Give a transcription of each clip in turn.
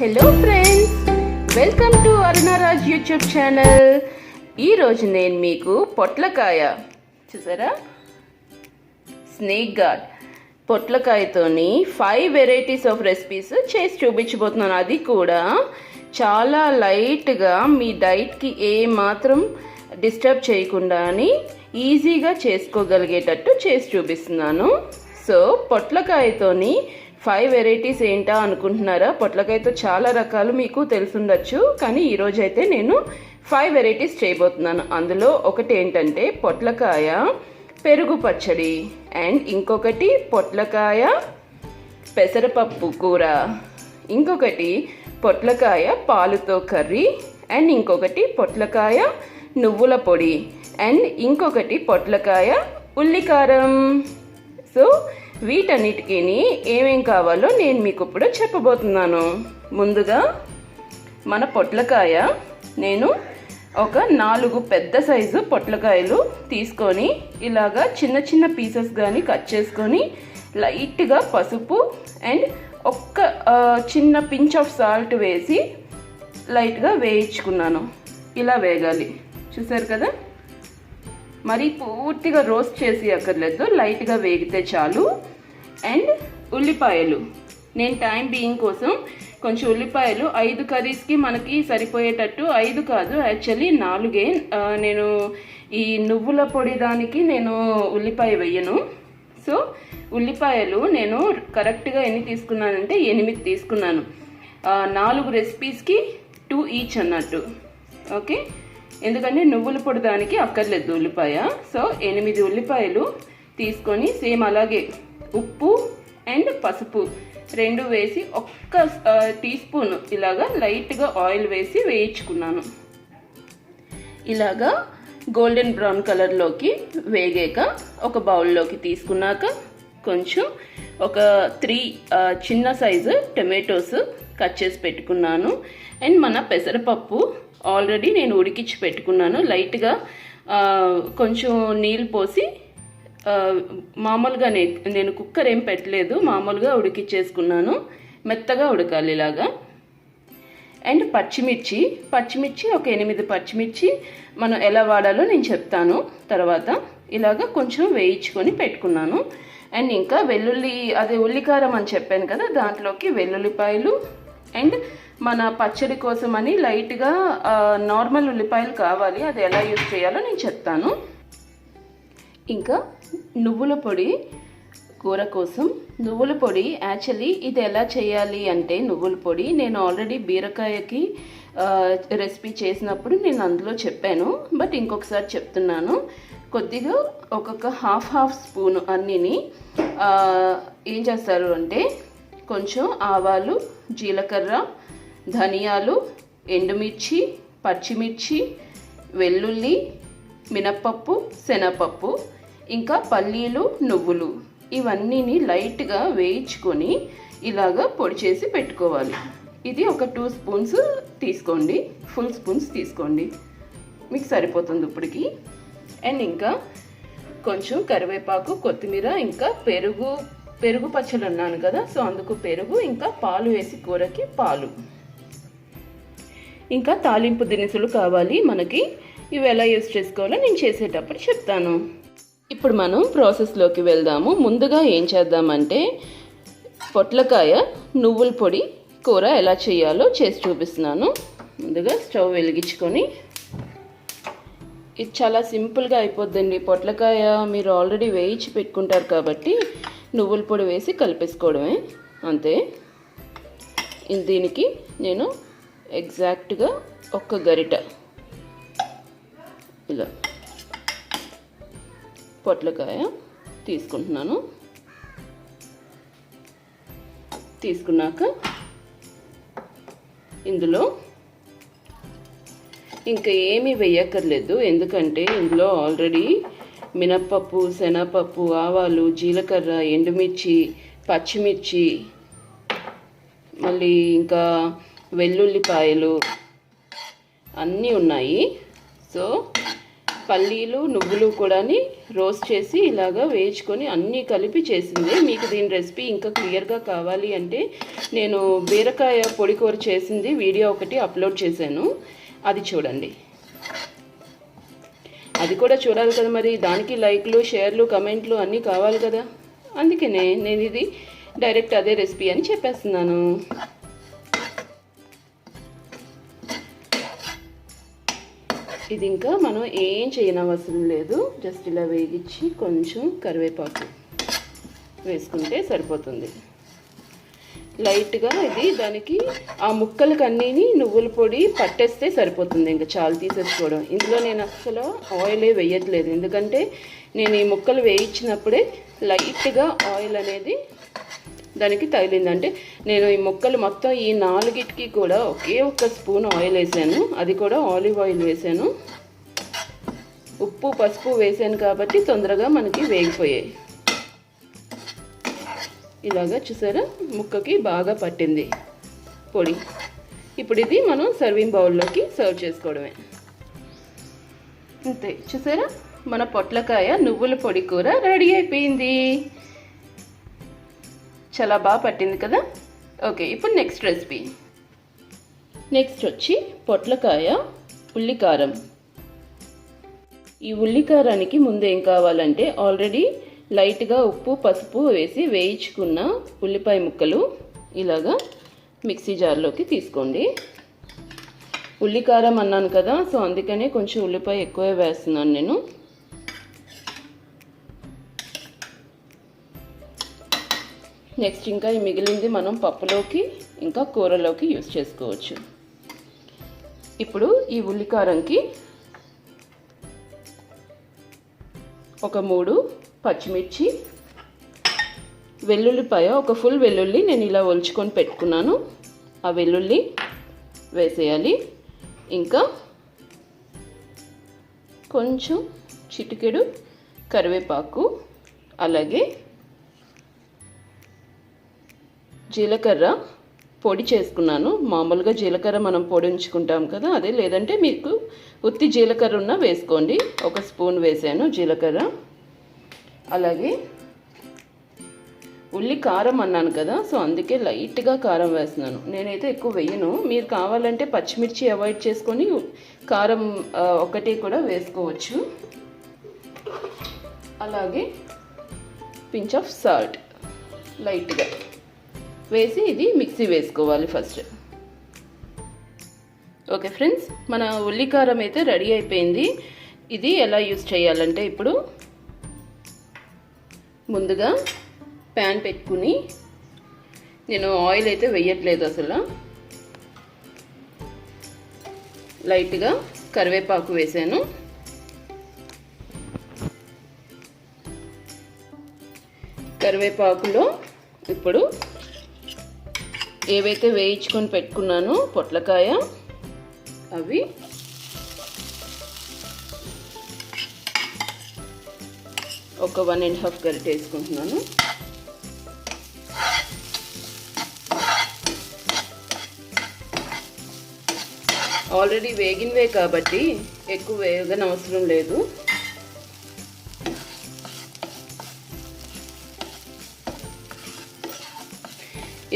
Hello friends, welcome to Arunaraj YouTube channel. ఈరోజు నేను మీకు పొట్లకాయ చూసారా, స్నేక్ గార్డ్ పొట్లకాయతోని 5 వెరైటీస్ ఆఫ్ రెసిపీస్ చేసి చూపించబోతున్నాను. అది కూడా చాలా లైట్గా మీ డైట్కి ఏ మాత్రం డిస్టర్బ్ చేయకుండా అని ఈజీగా చేసుకోగలిగేటట్టు చేసి చూపిస్తున్నాను. సో పొట్లకాయతోని 5 వెరైటీస్ ఏంటా అనుకుంటున్నారా? పొట్లకాయతో చాలా రకాలు మీకు తెలుసుండొచ్చు, కానీ ఈరోజు అయితే నేను 5 వెరైటీస్ చేయబోతున్నాను. అందులో ఒకటి ఏంటంటే పొట్లకాయ పెరుగు పచ్చడి, అండ్ ఇంకొకటి పొట్లకాయ పెసరపప్పు కూర, ఇంకొకటి పొట్లకాయ పాలుతో కర్రీ, అండ్ ఇంకొకటి పొట్లకాయ నువ్వుల పొడి, అండ్ ఇంకొకటి పొట్లకాయ ఉల్లికారం. సో వీటన్నిటికీ ఏమేం కావాలో నేను మీకు ఇప్పుడు చెప్పబోతున్నాను. ముందుగా మన పొట్లకాయ నేను ఒక 4 పెద్ద సైజు పొట్లకాయలు తీసుకొని ఇలాగా చిన్న చిన్న పీసెస్ కానీ కట్ చేసుకొని లైట్గా పసుపు అండ్ ఒక్క చిన్న పించ్ ఆఫ్ సాల్ట్ వేసి లైట్గా వేయించుకున్నాను. ఇలా వేగాలి, చూసారు కదా. మరి పూర్తిగా రోస్ట్ చేసి అక్కర్లేదు, లైట్గా వేగితే చాలు. అండ్ ఉల్లిపాయలు నేను టైం బీయింగ్ కోసం కొంచెం ఉల్లిపాయలు 5 కర్రీస్కి మనకి సరిపోయేటట్టు, 5 కాదు యాక్చువల్లీ 4. నేను ఈ నువ్వుల పొడి దానికి నేను ఉల్లిపాయ వేయను. సో ఉల్లిపాయలు నేను కరెక్ట్గా ఎన్ని తీసుకున్నానంటే 8 తీసుకున్నాను. 4 రెసిపీస్కి 2 ఈచ్ అన్నట్టు. ఓకే, ఎందుకంటే నువ్వుల పొడి దానికి అక్కర్లేదు ఉల్లిపాయ. సో 8 ఉల్లిపాయలు తీసుకొని సేమ్ అలాగే ఉప్పు అండ్ పసుపు 2 వేసి ఒక్క టీ స్పూన్ ఇలాగా లైట్గా ఆయిల్ వేసి వేయించుకున్నాను. ఇలాగా గోల్డెన్ బ్రౌన్ కలర్లోకి వేగాక ఒక బౌల్లోకి తీసుకున్నాక కొంచెం ఒక 3 చిన్న సైజు టొమాటోస్ కట్ చేసి పెట్టుకున్నాను. అండ్ మన పెసరపప్పు ఆల్రెడీ నేను ఉడికించి పెట్టుకున్నాను. లైట్గా కొంచెం నీళ్ళు పోసి మామూలుగా నేను కుక్కర్ ఏం పెట్టలేదు, మామూలుగా ఉడికిచ్చేసుకున్నాను. మెత్తగా ఉడకాలి ఇలాగా. అండ్ పచ్చిమిర్చి ఒక 8 పచ్చిమిర్చి మనం ఎలా వాడాలో నేను చెప్తాను తర్వాత. ఇలాగా కొంచెం వేయించుకొని పెట్టుకున్నాను. అండ్ ఇంకా వెల్లుల్లి, అదే ఉల్లికారం అని చెప్పాను కదా, దాంట్లోకి వెల్లుల్లిపాయలు అండ్ మన పచ్చడి కోసం అని లైట్గా నార్మల్ ఉల్లిపాయలు కావాలి, అది ఎలా యూజ్ చేయాలో నేను చెప్తాను. ఇంకా నువ్వుల పొడి కూర కోసం నువ్వుల పొడి యాక్చువల్లీ ఇది ఎలా చేయాలి అంటే, నువ్వుల పొడి నేను ఆల్రెడీ బీరకాయకి రెసిపీ చేసినప్పుడు నేను అందులో చెప్పాను, బట్ ఇంకొకసారి చెప్తున్నాను. కొద్దిగా ఒక్కొక్క హాఫ్ స్పూన్ అన్నిని ఏం చేస్తారు అంటే కొంచెం ఆవాలు, జీలకర్ర, ధనియాలు, ఎండుమిర్చి, పచ్చిమిర్చి, వెల్లుల్లి, మినప్పప్పు, శనగపప్పు, ఇంకా పల్లీలు, నువ్వులు ఇవన్నీని లైట్గా వేయించుకొని ఇలాగా పొడి చేసి పెట్టుకోవాలి. ఇది ఒక 2 స్పూన్స్ తీసుకోండి, ఫుల్ స్పూన్స్ తీసుకోండి, మీకు సరిపోతుంది ఇప్పటికి. అండ్ ఇంకా కొంచెం కరివేపాకు, కొత్తిమీర, ఇంకా పెరుగు పచ్చడి అన్నాను కదా, సో అందుకు పెరుగు, ఇంకా పాలు వేసి కూరకి పాలు, ఇంకా తాలింపు దినుసులు కావాలి మనకి. ఇవి ఎలా యూజ్ చేసుకోవాలో నేను చేసేటప్పుడు చెప్తాను. ఇప్పుడు మనం ప్రాసెస్లోకి వెళ్దాము. ముందుగా ఏం చేద్దామంటే పొట్లకాయ నువ్వుల పొడి కూర ఎలా చేయాలో చేసి చూపిస్తున్నాను. ముందుగా స్టవ్ వెలిగించుకొని, ఇది చాలా సింపుల్గా అయిపోద్దండి. పొట్లకాయ మీరు ఆల్రెడీ వేయించి పెట్టుకుంటారు కాబట్టి నువ్వుల పొడి వేసి కలిపేసుకోవడమే, అంతే. దీనికి నేను ఎగ్జాక్ట్గా ఒక్క గరిట ఇలా పొట్లకాయ తీసుకుంటున్నాను. తీసుకున్నాక ఇందులో ఇంకా ఏమీ వేయక్కర్లేదు, ఎందుకంటే ఇందులో ఆల్రెడీ మినప్పప్పు, శనగపప్పు, ఆవాలు, జీలకర్ర, ఎండుమిర్చి, పచ్చిమిర్చి, మళ్ళీ ఇంకా వెల్లుల్లిపాయలు అన్నీ ఉన్నాయి. సో పల్లీలు నువ్వులు కూడా రోస్ట్ చేసి ఇలాగా వేయించుకొని అన్నీ కలిపి చేసింది. మీకు దీని రెసిపీ ఇంకా క్లియర్గా కావాలి అంటే నేను బీరకాయ పొడి కూర చేసింది వీడియో ఒకటి అప్లోడ్ చేశాను, అది చూడండి. అది కూడా చూడాలి కదా, మరి దానికి లైక్లు షేర్లు కమెంట్లు అన్నీ కావాలి కదా. అందుకనే నేను ఇది డైరెక్ట్ అదే రెసిపీ అని చెప్పేస్తున్నాను. ఇది ఇంకా మనం ఏం చేయనవసరం లేదు, జస్ట్ ఇలా వేగించి కొంచెం కరివేపాకు వేసుకుంటే సరిపోతుంది. లైట్గా ఇది దానికి ఆ ముక్కలకి అన్నీ నువ్వుల పొడి పట్టేస్తే సరిపోతుంది, ఇంకా చాలా తీసేసుకోవడం. ఇందులో నేను అసలు ఆయిలే వేయట్లేదు, ఎందుకంటే నేను ఈ ముక్కలు వేయించినప్పుడే లైట్గా ఆయిల్ అనేది దానికి తగిలింది. అంటే నేను ఈ ముక్కలు మొత్తం ఈ 4కి కూడా ఒకే ఒక్క స్పూన్ ఆయిల్ వేసాను, అది కూడా ఆలివ్ ఆయిల్ వేసాను. ఉప్పు పసుపు వేసాను కాబట్టి తొందరగా మనకి వేగిపోయాయి. ఇలాగా చూసారా, ముక్కకి బాగా పట్టింది పొడి. ఇప్పుడు ఇది మనం సర్వింగ్ బౌల్లోకి సర్వ్ చేసుకోవడమే. అంతే, చూసారా మన పొట్లకాయ నువ్వుల పొడి కూర రెడీ అయిపోయింది. చాలా బాగా పట్టింది కదా. ఓకే, ఇప్పుడు నెక్స్ట్ రెసిపీ. నెక్స్ట్ వచ్చి పొట్లకాయ ఉల్లికారం. ఈ ఉల్లికారానికి ముందు ఏం కావాలంటే ఆల్రెడీ లైట్గా ఉప్పు పసుపు వేసి వేయించుకున్న ఉల్లిపాయ ముక్కలు ఇలాగా మిక్సీ జార్లోకి తీసుకోండి. ఉల్లికారం అన్నాను కదా, సో అందుకనే కొంచెం ఉల్లిపాయ ఎక్కువే వేస్తున్నాను నేను. నెక్స్ట్ ఇంకా ఈ మిగిలింది మనం పప్పులోకి ఇంకా కూరలోకి యూస్ చేసుకోవచ్చు. ఇప్పుడు ఈ ఉల్లికారంకి ఒక 3 పచ్చిమిర్చి, వెల్లుల్లిపాయ, ఒక ఫుల్ వెల్లుల్లి నేను ఇలా ఒలుచుకొని పెట్టుకున్నాను, ఆ వెల్లుల్లి వేసేయాలి. ఇంకా కొంచెం చిటికెడు కరివేపాకు, అలాగే జీలకర్ర పొడి చేసుకున్నాను. మామూలుగా జీలకర్ర మనం పొడి ఉంచుకుంటాం కదా అదే, లేదంటే మీకు ఉత్తి జీలకర్ర ఉన్న వేసుకోండి. ఒక స్పూన్ వేసాను జీలకర్ర. అలాగే ఉల్లి కారం అన్నాను కదా, సో అందుకే లైట్గా కారం వేస్తున్నాను. నేనైతే ఎక్కువ వేయను, మీరు కావాలంటే పచ్చిమిర్చి అవాయిడ్ చేసుకొని కారం ఒకటి కూడా వేసుకోవచ్చు. అలాగే పించ్ ఆఫ్ సాల్ట్ లైట్గా వేసి ఇది మిక్సీ వేసుకోవాలి ఫస్ట్. ఓకే ఫ్రెండ్స్, మన ఉల్లికారం అయితే రెడీ అయిపోయింది. ఇది ఎలా యూస్ చేయాలంటే ఇప్పుడు ముందుగా ప్యాన్ పెట్టుకుని, నేను ఆయిల్ అయితే వేయట్లేదు అసలు, లైట్గా కరివేపాకు వేసాను. కరివేపాకులో ఇప్పుడు ఏవైతే వేయించుకొని పెట్టుకున్నానో పొట్లకాయ అవి ఒక 1.5 గరిటె వేసుకుంటున్నాను. ఆల్రెడీ వేగినవే కాబట్టి ఎక్కువ వేగనవసరం లేదు.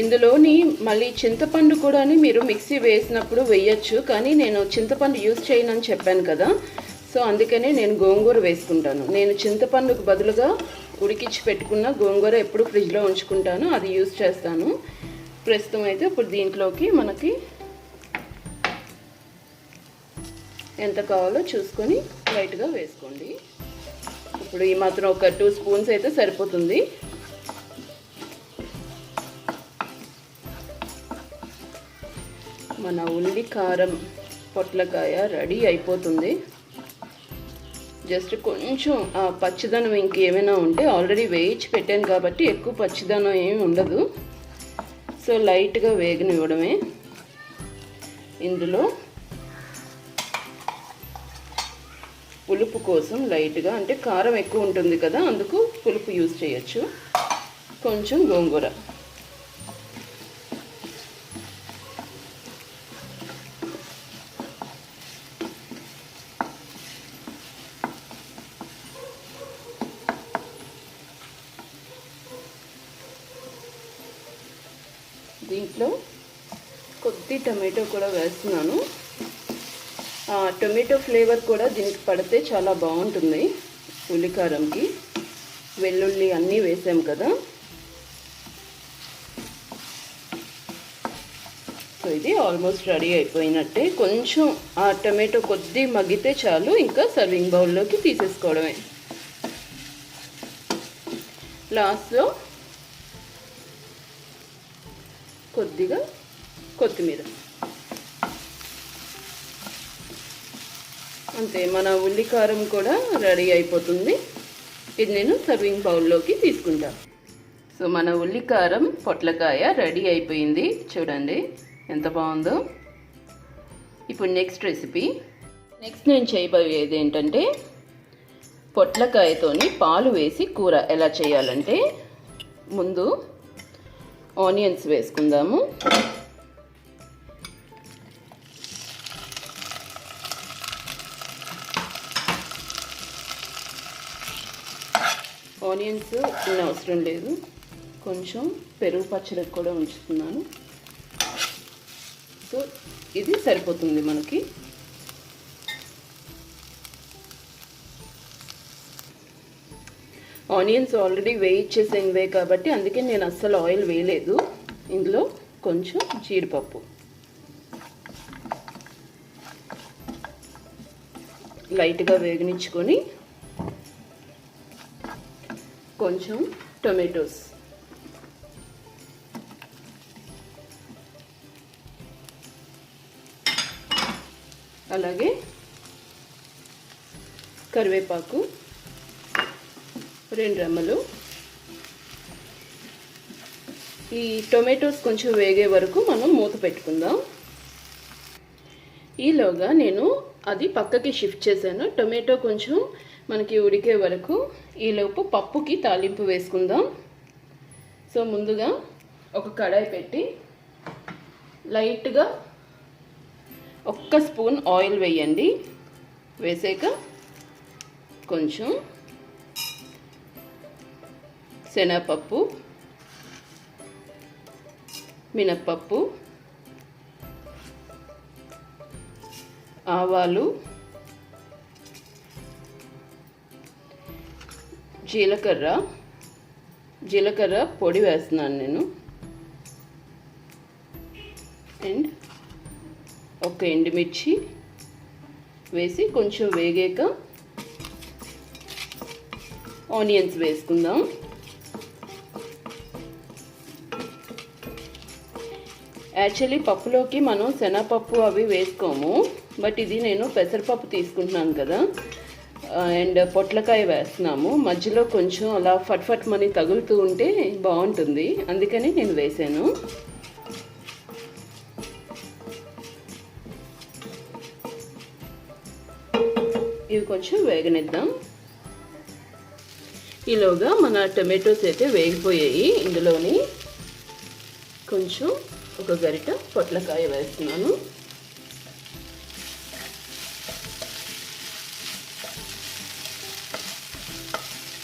ఇందులోని మళ్ళీ చింతపండు కూడా మీరు మిక్సీ వేసినప్పుడు వేయచ్చు, కానీ నేను చింతపండు యూజ్ చేయనని చెప్పాను కదా, సో అందుకనే నేను గోంగూర వేసుకుంటాను. నేను చింతపండుకు బదులుగా ఉడికించి పెట్టుకున్న గోంగూర ఎప్పుడు ఫ్రిడ్జ్లో ఉంచుకుంటాను, అది యూజ్ చేస్తాను. ప్రస్తుతం అయితే ఇప్పుడు దీంట్లోకి మనకి ఎంత కావాలో చూసుకొని లైట్గా వేసుకోండి. ఇప్పుడు ఈ మాత్రం ఒక 2 స్పూన్స్ అయితే సరిపోతుంది. మన ఉల్లి కారం పొట్లకాయ రెడీ అయిపోతుంది. జస్ట్ కొంచెం ఆ పచ్చిదనం ఇంకేమైనా ఉంటే, ఆల్రెడీ వేయించి పెట్టాను కాబట్టి ఎక్కువ పచ్చిదనం ఏమి ఉండదు, సో లైట్గా వేగనివ్వడమే. ఇందులో పులుపు కోసం లైట్గా, అంటే కారం ఎక్కువ ఉంటుంది కదా అందుకు పులుపు యూజ్ చేయొచ్చు, కొంచెం గోంగూర. దీంట్లో కొద్ది టమాటో కూడా వేస్తున్నాను. టొమాటో ఫ్లేవర్ కూడా దీనికి పడితే చాలా బాగుంటుంది. ఉల్లికారంకి వెల్లుల్లి అన్నీ వేసాం కదా. సో ఇది ఆల్మోస్ట్ రెడీ అయిపోయినట్టే. కొంచెం ఆ టమాటో కొద్ది మగ్గితే చాలు, ఇంకా సర్వింగ్ బౌల్లోకి తీసేసుకోవడమే. లాస్ట్లో కొద్దిగా కొత్తిమీర. అంతే, మన ఉల్లికారం కూడా రెడీ అయిపోతుంది. ఇది నేను సర్వింగ్ బౌల్లోకి తీసుకుంటాను. సో మన ఉల్లికారం పొట్లకాయ రెడీ అయిపోయింది. చూడండి ఎంత బాగుందో. ఇప్పుడు నెక్స్ట్ రెసిపీ. నెక్స్ట్ నేను చేయబోయేది ఏంటంటే పొట్లకాయతోని పాలు వేసి కూర ఎలా చేయాలంటే, ముందు ఆనియన్స్ వేసుకుందాము. ఆనియన్స్ అవసరం లేదు, కొంచెం పెరుగు పచ్చడికి కూడా ఉంచుతున్నాను. సో ఇది సరిపోతుంది మనకి. ఆనియన్స్ ఆల్రెడీ వేయించేసినవే కాబట్టి అందుకే నేను అస్సలు ఆయిల్ వేయలేదు. ఇందులో కొంచెం జీడిపప్పు, లైట్గా వేగనించుకొని కొంచెం టొమాటోస్, అలాగే కరివేపాకు 2 రెమ్మలు. ఈ టొమాటోస్ కొంచెం వేగే వరకు మనం మూత పెట్టుకుందాం. ఈలోగా నేను అది పక్కకి షిఫ్ట్ చేశాను. టొమాటో కొంచెం మనకి ఉడికే వరకు ఈలోపు పప్పుకి తాలింపు వేసుకుందాం. సో ముందుగా ఒక కడాయి పెట్టి లైట్గా 1 స్పూన్ ఆయిల్ వేయండి. వేసాక కొంచెం శనగపప్పు, మినప్పప్పు, ఆవాలు, జీలకర్ర పొడి వేస్తున్నాను నేను, అండ్ 1 ఎండుమిర్చి వేసి కొంచెం వేగాక ఆనియన్స్ వేసుకుందాం. యాక్చువల్లీ పప్పులోకి మనం శనగపప్పు అవి వేసుకోము, బట్ ఇది నేను పెసరపప్పు తీసుకుంటున్నాను కదా, అండ్ పొట్లకాయ వేస్తున్నాము. మధ్యలో కొంచెం అలా ఫట్ మని తగులుతూ ఉంటే బాగుంటుంది, అందుకని నేను వేసాను. ఇవి కొంచెం వేగనిద్దాం. ఈలోగా మన టమాటోస్ అయితే వేగిపోయాయి. ఇందులోని కొంచెం 1 గరిట పొట్లకాయ వేస్తున్నాను.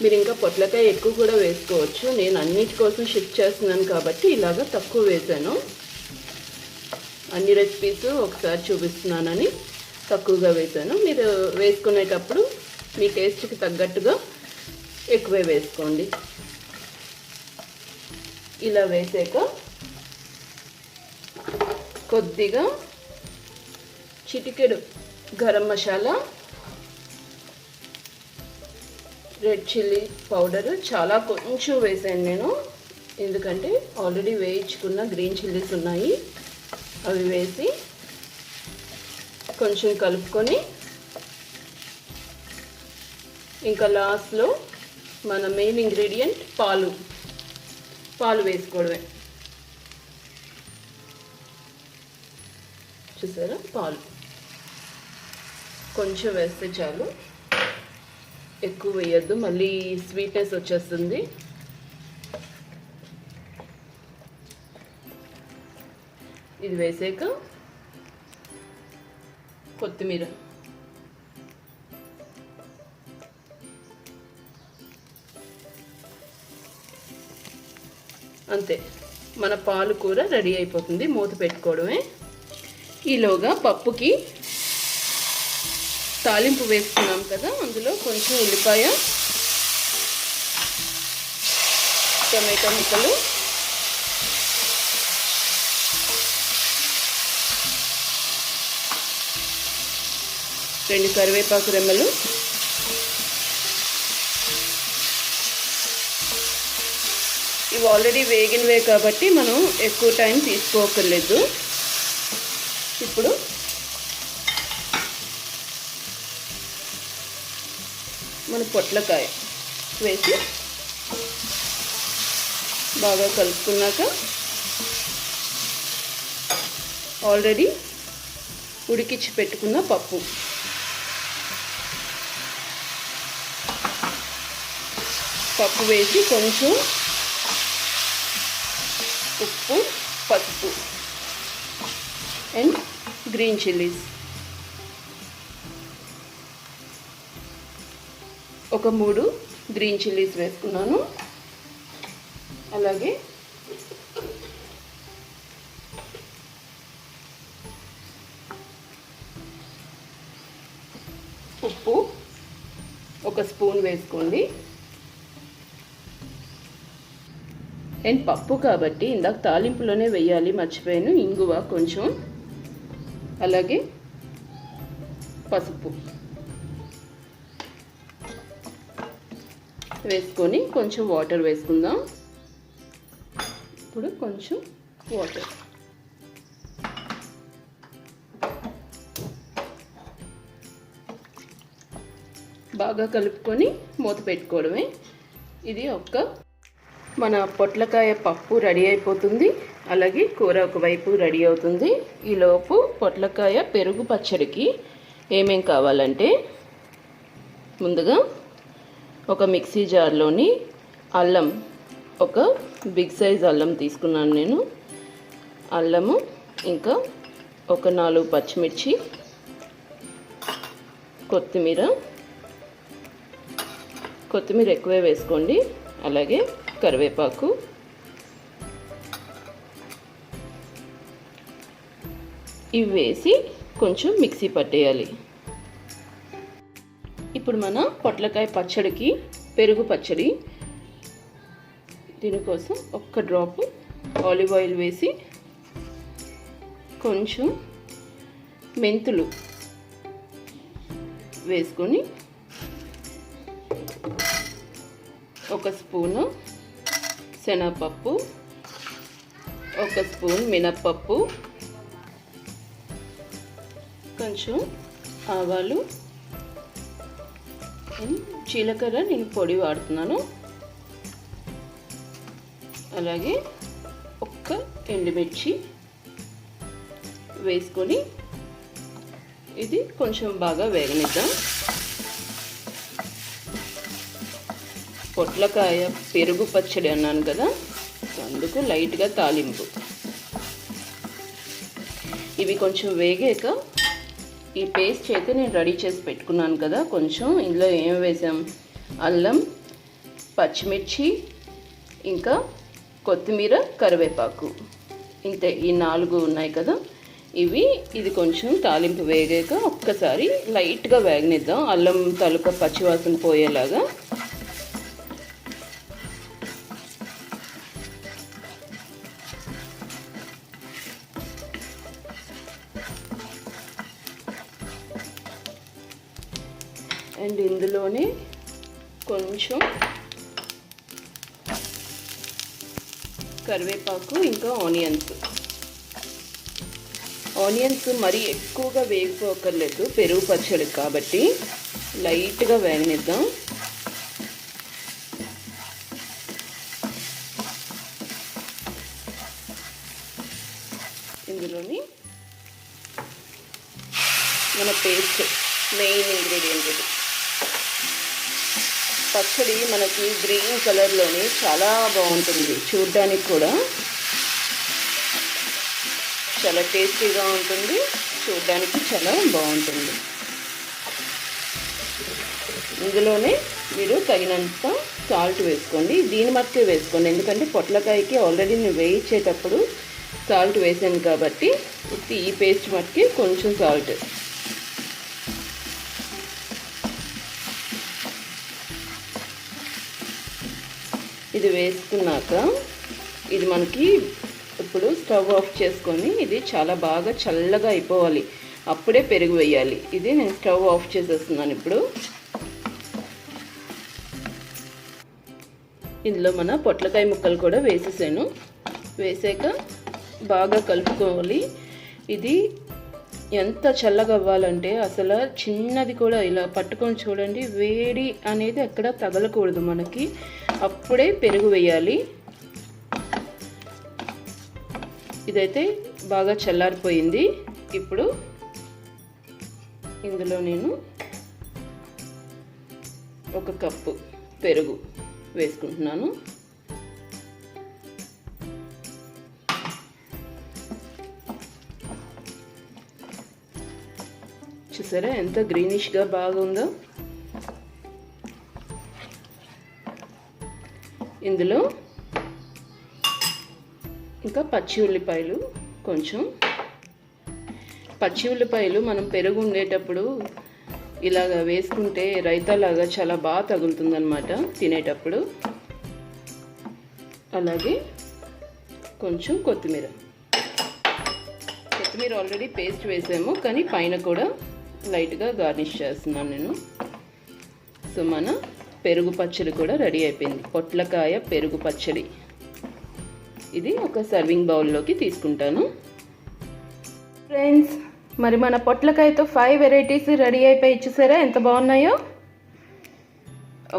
మీరు ఇంకా పొట్లకాయ ఎక్కువ కూడా వేసుకోవచ్చు. నేను అన్నిటి కోసం షిఫ్ట్ చేస్తున్నాను కాబట్టి ఇలాగ తక్కువ వేసాను. అన్ని రెసిపీస్ ఒకసారి చూపిస్తున్నానని తక్కువగా వేసాను. మీరు వేసుకునేటప్పుడు మీ టేస్ట్కి తగ్గట్టుగా ఎక్కువే వేసుకోండి. ఇలా వేసాక కొద్దిగా చిటికెడు garam masala, red chilli powder చాలా కొంచెం వేసాను నేను, ఎందుకంటే ఆల్రెడీ వేయించుకున్న గ్రీన్ చిల్లీస్ ఉన్నాయి. అవి వేసి కొంచెం కలుపుకొని ఇంకా లాస్ట్లో మన మెయిన్ ఇంగ్రీడియంట్ పాలు వేసుకోవడమే. చూసారా, పాలు కొంచెం వేస్తే చాలు, ఎక్కువ వేయద్దు, మళ్ళీ స్వీట్నెస్ వచ్చేస్తుంది. ఇది వేసాక కొత్తిమీర, అంతే. మన పాలు కూర రెడీ అయిపోతుంది. మూత పెట్టుకోవడమే. ఈలోగా పప్పుకి తాలింపు వేసుకున్నాం కదా, అందులో కొంచెం ఉల్లిపాయ, టమాటో ముక్కలు, రెండు కరివేపాకు రెమ్మలు, ఇవి ఆల్రెడీ వేగినవే కాబట్టి మనం ఎక్కువ టైం తీసుకోకర్లేదు. ఇప్పుడు మన పొట్లకాయ వేసి బాగా కలుపుకున్నాక ఆల్రెడీ ఉడికించి పెట్టుకున్న పప్పు, వేసి కొంచెం ఉప్పు, పసుపు అండ్ గ్రీన్ చిల్లీస్, ఒక 3 గ్రీన్ చిల్లీస్ వేసుకున్నాను. అలాగే ఉప్పు ఒక స్పూన్ వేసుకోండి. అండ్ పప్పు కాబట్టి ఇందాక తాలింపులోనే వేయాలి, మర్చిపోయాను. ఇంగువ కొంచెం, అలాగే పసుపు వేసుకొని కొంచెం వాటర్ వేసుకుందాం. ఇప్పుడు కొంచెం వాటర్, బాగా కలుపుకొని మూత పెట్టుకోవడమే. ఇది మన పొట్లకాయ పప్పు రెడీ అయిపోతుంది. అలాగే కూర ఒకవైపు రెడీ అవుతుంది. ఈలోపు పొట్లకాయ పెరుగు పచ్చడికి ఏమేం కావాలంటే, ముందుగా ఒక మిక్సీ జార్లోని అల్లం, ఒక బిగ్ సైజ్ అల్లం తీసుకున్నాను నేను. అల్లము, ఇంకా ఒక 4 పచ్చిమిర్చి, కొత్తిమీర ఎక్కువే వేసుకోండి. అలాగే కరివేపాకు, ఇవి వేసి కొంచెం మిక్సీ పట్టేయాలి. ఇప్పుడు మన పొట్లకాయ పచ్చడికి పెరుగు పచ్చడి, దీనికోసం 1 డ్రాప్ ఆలివ్ ఆయిల్ వేసి కొంచెం మెంతులు వేసుకొని, 1 స్పూను శనగపప్పు, 1 స్పూన్ మినప్పప్పు, కొంచెం ఆవాలు, జీలకర్ర నేను పొడి వాడుతున్నాను. అలాగే 1 ఎండుమిర్చి వేసుకొని ఇది కొంచెం బాగా వేగనిద్దాం. పొట్లకాయ పెరుగు పచ్చడి అన్నాను కదా, అందుకు లైట్గా తాలింపు. ఇవి కొంచెం వేగాక ఈ పేస్ట్ అయితే నేను రెడీ చేసి పెట్టుకున్నాను కదా, కొంచెం ఇందులో ఏం వేసాం, అల్లం, పచ్చిమిర్చి, ఇంకా కొత్తిమీర, కరివేపాకు, ఇంతే. ఈ 4 ఉన్నాయి కదా, ఇది కొంచెం తాలింపు వేగాక ఒక్కసారి లైట్గా వేగనిద్దాం, అల్లం తలుక పచ్చివాసన పోయేలాగా. అండ్ ఇందులోనే కొంచెం కరివేపాకు, ఇంకా ఆనియన్స్ మరీ ఎక్కువగా వేగిపోకర్లేదు పెరుగు పచ్చడి కాబట్టి, లైట్గా వేగనిద్దాం. ఇందులోని మన పేస్ట్, మెయిన్ ఇంగ్రీడియంట్ ఇది. పచ్చడి మనకి గ్రీన్ కలర్లోని చాలా బాగుంటుంది, చూడ్డానికి కూడా చాలా టేస్టీగా ఉంటుంది, చూడ్డానికి చాలా బాగుంటుంది. ఇందులోనే మీరు తగినంత సాల్ట్ వేసుకోండి. దీని మట్టుకే వేసుకోండి, ఎందుకంటే పొట్లకాయకి ఆల్రెడీ నేను వేయించేటప్పుడు సాల్ట్ వేసాను కాబట్టి ఈ పేస్ట్ మట్టుకి కొంచెం సాల్ట్. ఇది వేసుకున్నాక ఇది మనకి ఇప్పుడు స్టవ్ ఆఫ్ చేసుకొని ఇది చాలా బాగా చల్లగా అయిపోవాలి, అప్పుడే పెరుగు వేయాలి. ఇది నేను స్టవ్ ఆఫ్ చేసేస్తున్నాను. ఇప్పుడు ఇందులో మన పొట్లకాయ ముక్కలు కూడా వేసేసాను. వేసాక బాగా కలుపుకోవాలి. ఇది ఎంత చల్లగా అవ్వాలంటే అసలు చిన్నది కూడా ఇలా పట్టుకొని చూడండి, వేడి అనేది ఎక్కడ తగలకూడదు మనకి, అప్పుడే పెరుగు వేయాలి. ఇదైతే బాగా చల్లారిపోయింది. ఇప్పుడు ఇందులో నేను 1 కప్పు పెరుగు వేసుకుంటున్నాను. చూసారా ఎంత గ్రీనిష్గా బాగుందో. ఇందులో ఇంకా పచ్చి ఉల్లిపాయలు కొంచెం. పచ్చి ఉల్లిపాయలు మనం పెరుగు ఉండేటప్పుడు ఇలాగ వేసుకుంటే రైతాలాగా చాలా బాగా తగులుతుందన్నమాట తినేటప్పుడు. అలాగే కొంచెం కొత్తిమీర ఆల్రెడీ పేస్ట్ వేసాము, కానీ పైన కూడా లైట్గా గార్నిష్ చేస్తున్నాను నేను. సో మన పెరుగు పచ్చడి కూడా రెడీ అయిపోయింది, పొట్లకాయ పెరుగు పచ్చడి. ఇది ఒక సర్వింగ్ బౌల్లోకి తీసుకుంటాను. ఫ్రెండ్స్, మరి మన పొట్లకాయతో 5 వెరైటీస్ రెడీ అయిపోయి చూసారా ఎంత బాగున్నాయో.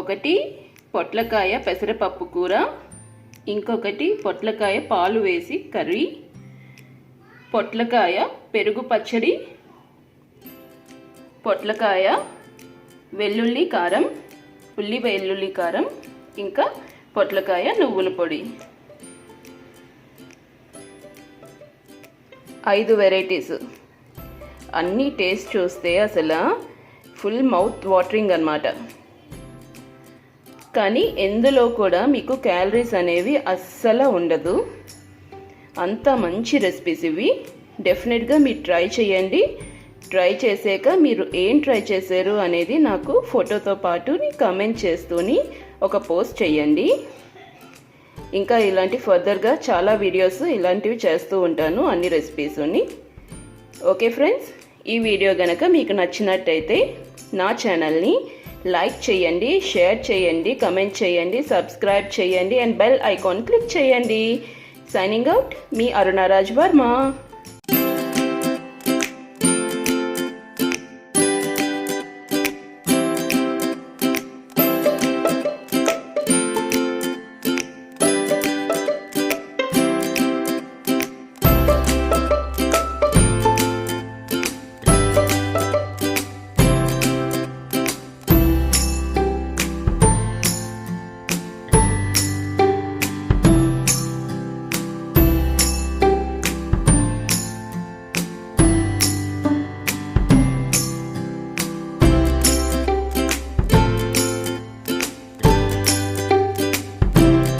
1 పొట్లకాయ పెసరపప్పు కూర, ఇంకొకటి పొట్లకాయ పాలు వేసి కర్రీ, పొట్లకాయ పెరుగు పచ్చడి, పొట్లకాయ వెల్లుల్లి కారం, ఉల్లి వెల్లుల్లి కారం, ఇంకా పొట్లకాయ నువ్వుల పొడి. 5 వెరైటీస్. అన్నీ టేస్ట్ చూస్తే అసలు ఫుల్ మౌత్ వాటరింగ్ అన్నమాట. కానీ ఎందులో కూడా మీకు క్యాలరీస్ అనేవి అస్సలు ఉండదు. అంత మంచి రెసిపీస్ ఇవి. డెఫినెట్గా మీరు ట్రై చేయండి. ట్రై చేసాక మీరు ఏం ట్రై చేశారు అనేది నాకు ఫోటోతో పాటు కామెంట్ చేస్తూని ఒక పోస్ట్ చేయండి. ఇంకా ఇలాంటి ఫర్దర్గా చాలా వీడియోస్ ఇలాంటివి చేస్తూ ఉంటాను, అన్ని రెసిపీస్ని. ఓకే ఫ్రెండ్స్, ఈ వీడియో కనుక మీకు నచ్చినట్టయితే నా ఛానల్ని లైక్ చేయండి, షేర్ చేయండి, కమెంట్ చేయండి, సబ్స్క్రైబ్ చేయండి అండ్ బెల్ ఐకాన్ క్లిక్ చేయండి. సైనింగ్ అవుట్, మీ అరుణ రాజ్ వర్మ.